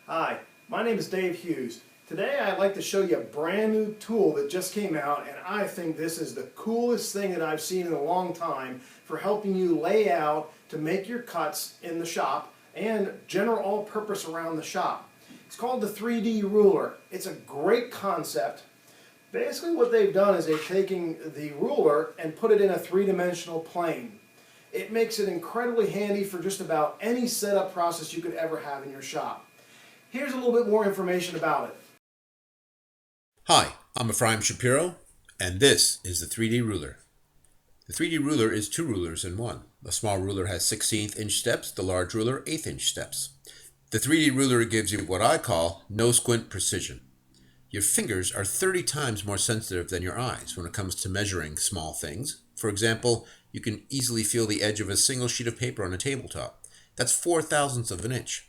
Hi, my name is Dave Hughes. Today I'd like to show you a brand new tool that just came out, and I think this is the coolest thing that I've seen in a long time for helping you lay out to make your cuts in the shop and general all-purpose around the shop. It's called the 3D ruler. It's a great concept. Basically what they've done is they've taken the ruler and put it in a three-dimensional plane. It makes it incredibly handy for just about any setup process you could ever have in your shop. Here's a little bit more information about it. Hi, I'm Ephraim Shapiro, and this is the 3D ruler. The 3D ruler is two rulers in one. The small ruler has 16th inch steps, the large ruler 1/8 inch steps. The 3D ruler gives you what I call no-squint precision. Your fingers are 30 times more sensitive than your eyes when it comes to measuring small things. For example, you can easily feel the edge of a single sheet of paper on a tabletop. That's 4/1000ths of an inch.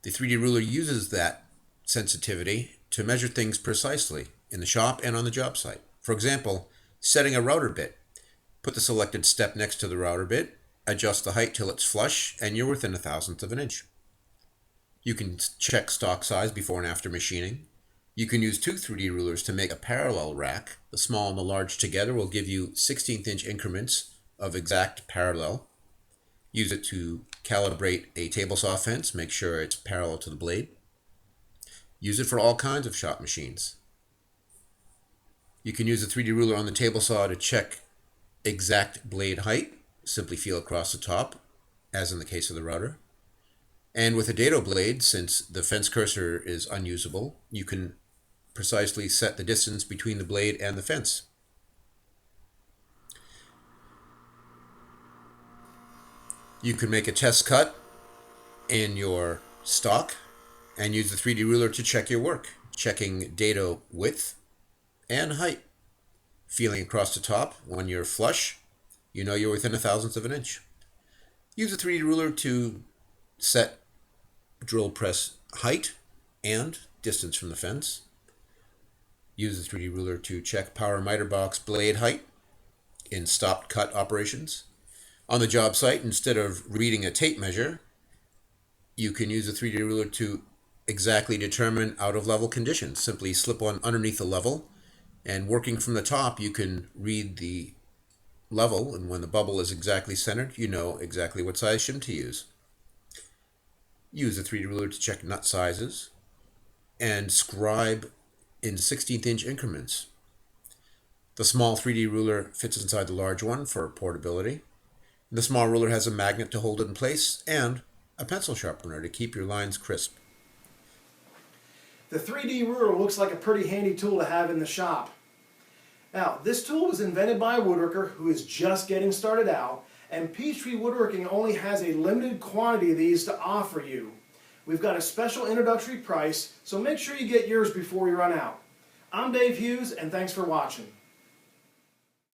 The 3D ruler uses that sensitivity to measure things precisely in the shop and on the job site. For example, setting a router bit. Put the selected step next to the router bit, adjust the height till it's flush, and you're within 1/1000th of an inch. You can check stock size before and after machining. You can use two 3D rulers to make a parallel rack. The small and the large together will give you 16th inch increments of exact parallel. Use it to calibrate a table saw fence, make sure it's parallel to the blade. Use it for all kinds of shop machines. You can use the 3D ruler on the table saw to check exact blade height. Simply feel across the top, as in the case of the router. And with a dado blade, since the fence cursor is unusable, you can precisely set the distance between the blade and the fence. You can make a test cut in your stock and use the 3D ruler to check your work, checking dado width and height. Feeling across the top when you're flush, you know you're within 1/1000th of an inch. Use the 3D ruler to set drill press height and distance from the fence. Use the 3D ruler to check power miter box blade height in stopped cut operations. On the job site, instead of reading a tape measure, you can use the 3D ruler to exactly determine out-of-level conditions. Simply slip one underneath the level, and working from the top, you can read the level, and when the bubble is exactly centered, you know exactly what size shim to use. Use the 3D ruler to check nut sizes, and scribe in 16th inch increments. The small 3D ruler fits inside the large one for portability. The small ruler has a magnet to hold it in place and a pencil sharpener to keep your lines crisp. The 3D ruler looks like a pretty handy tool to have in the shop. Now, this tool was invented by a woodworker who is just getting started out, and Peachtree Woodworking only has a limited quantity of these to offer you. We've got a special introductory price, so make sure you get yours before we run out. I'm Dave Hughes, and thanks for watching.